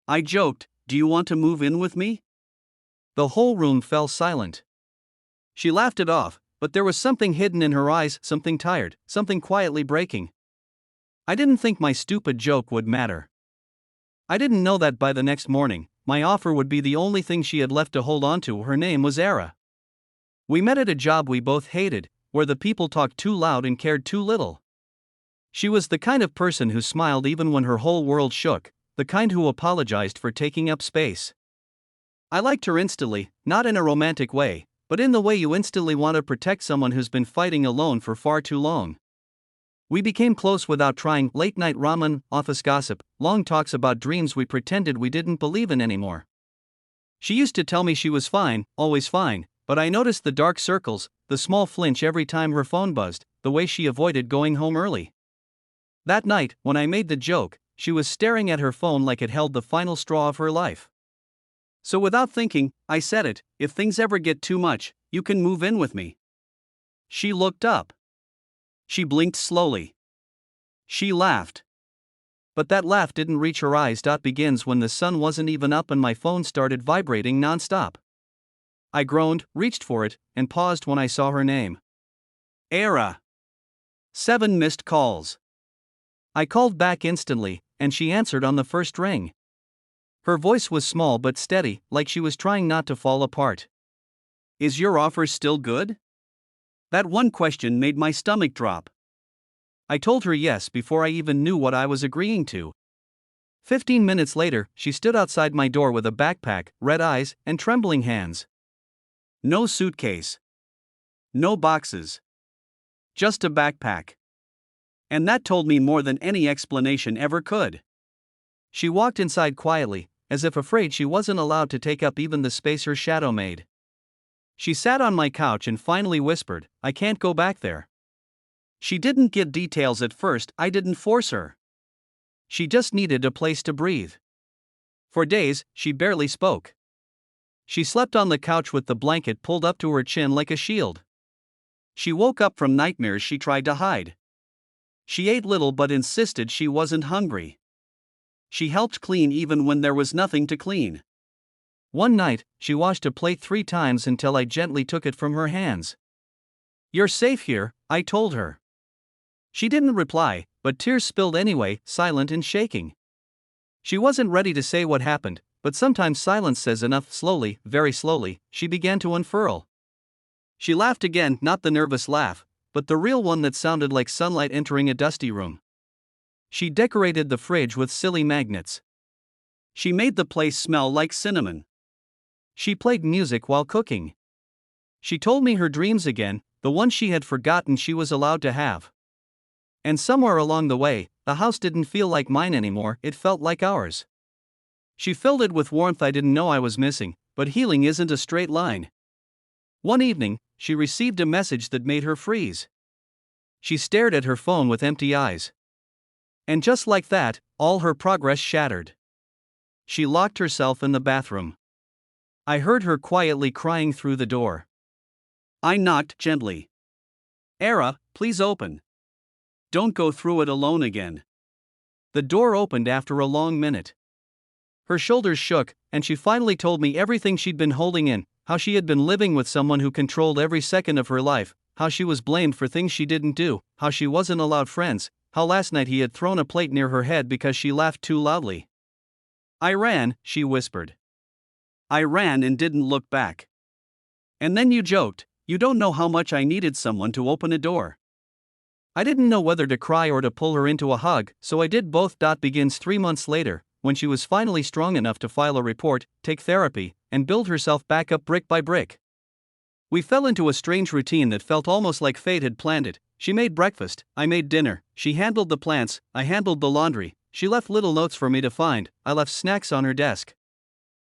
I joked, "Do you want to move in with me?" The whole room fell silent. She laughed it off, but there was something hidden in her eyes, something tired, something quietly breaking. I didn't think my stupid joke would matter. I didn't know that by the next morning, my offer would be the only thing she had left to hold on to. Her name was Era. We met at a job we both hated, where the people talked too loud and cared too little. She was the kind of person who smiled even when her whole world shook, the kind who apologized for taking up space. I liked her instantly, not in a romantic way, but in the way you instantly want to protect someone who's been fighting alone for far too long. We became close without trying: late night ramen, office gossip, long talks about dreams we pretended we didn't believe in anymore. She used to tell me she was fine, always fine, but I noticed the dark circles, the small flinch every time her phone buzzed, the way she avoided going home early. That night, when I made the joke, she was staring at her phone like it held the final straw of her life. So without thinking, I said it: "If things ever get too much, you can move in with me." She looked up. She blinked slowly. She laughed. But that laugh didn't reach her eyes. Begins when the sun wasn't even up and my phone started vibrating nonstop. I groaned, reached for it, and paused when I saw her name. Era. 7 missed calls. I called back instantly, and she answered on the first ring. Her voice was small but steady, like she was trying not to fall apart. "Is your offer still good?" That one question made my stomach drop. I told her yes before I even knew what I was agreeing to. 15 minutes later, she stood outside my door with a backpack, red eyes, and trembling hands. No suitcase. No boxes. Just a backpack. And that told me more than any explanation ever could. She walked inside quietly, as if afraid she wasn't allowed to take up even the space her shadow made. She sat on my couch and finally whispered, "I can't go back there." She didn't give details at first. I didn't force her. She just needed a place to breathe. For days, she barely spoke. She slept on the couch with the blanket pulled up to her chin like a shield. She woke up from nightmares she tried to hide. She ate little but insisted she wasn't hungry. She helped clean even when there was nothing to clean. One night, she washed a plate 3 times until I gently took it from her hands. "You're safe here," I told her. She didn't reply, but tears spilled anyway, silent and shaking. She wasn't ready to say what happened, but sometimes silence says enough. Slowly, very slowly, she began to unfurl. She laughed again, not the nervous laugh, but the real one that sounded like sunlight entering a dusty room. She decorated the fridge with silly magnets. She made the place smell like cinnamon. She played music while cooking. She told me her dreams again, the ones she had forgotten she was allowed to have. And somewhere along the way, the house didn't feel like mine anymore, it felt like ours. She filled it with warmth I didn't know I was missing, but healing isn't a straight line. One evening, she received a message that made her freeze. She stared at her phone with empty eyes. And just like that, all her progress shattered. She locked herself in the bathroom. I heard her quietly crying through the door. I knocked gently. "Era, please open. Don't go through it alone again." The door opened after a long minute. Her shoulders shook, and she finally told me everything she'd been holding in: how she had been living with someone who controlled every second of her life, how she was blamed for things she didn't do, how she wasn't allowed friends, how last night he had thrown a plate near her head because she laughed too loudly. "I ran," she whispered. "I ran and didn't look back. And then you joked, 'You don't know how much I needed someone to open a door.'" I didn't know whether to cry or to pull her into a hug, so I did both. Begins 3 months later, when she was finally strong enough to file a report, take therapy, and build herself back up brick by brick. We fell into a strange routine that felt almost like fate had planned it. She made breakfast, I made dinner, she handled the plants, I handled the laundry, she left little notes for me to find, I left snacks on her desk.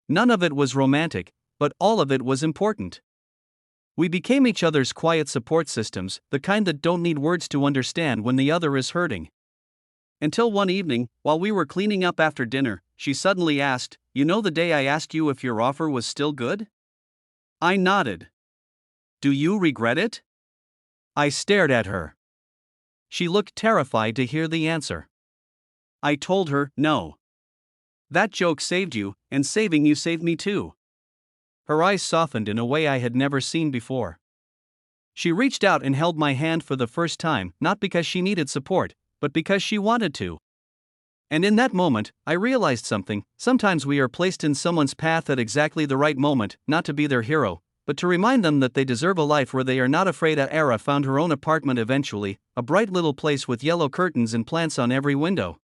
None of it was romantic, but all of it was important. We became each other's quiet support systems, the kind that don't need words to understand when the other is hurting. Until one evening, while we were cleaning up after dinner, she suddenly asked, "You know the day I asked you if your offer was still good?" I nodded. "Do you regret it?" I stared at her. She looked terrified to hear the answer. I told her, "No. That joke saved you, and saving you saved me too. Her eyes softened in a way I had never seen before. She reached out and held my hand for the first time, not because she needed support, but because she wanted to. And in that moment, I realized something. Sometimes we are placed in someone's path at exactly the right moment, not to be their hero, but to remind them that they deserve a life where they are not afraid. Ara found her own apartment eventually, a bright little place with yellow curtains and plants on every window.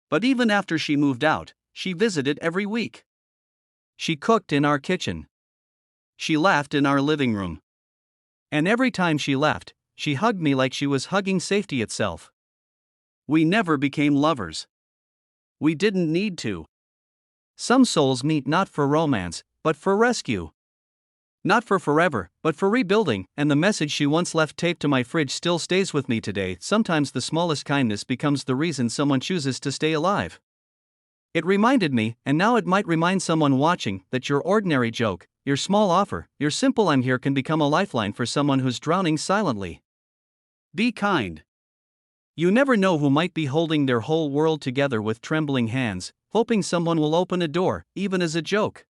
But even after she moved out, she visited every week. She cooked in our kitchen. She laughed in our living room. And every time she left, she hugged me like she was hugging safety itself. We never became lovers. We didn't need to. Some souls meet not for romance, but for rescue. Not for forever, but for rebuilding, and the message she once left taped to my fridge still stays with me today. Sometimes the smallest kindness becomes the reason someone chooses to stay alive. It reminded me, and now it might remind someone watching, that your ordinary joke, your small offer, your simple "I'm here" can become a lifeline for someone who's drowning silently. Be kind. You never know who might be holding their whole world together with trembling hands, hoping someone will open a door, even as a joke.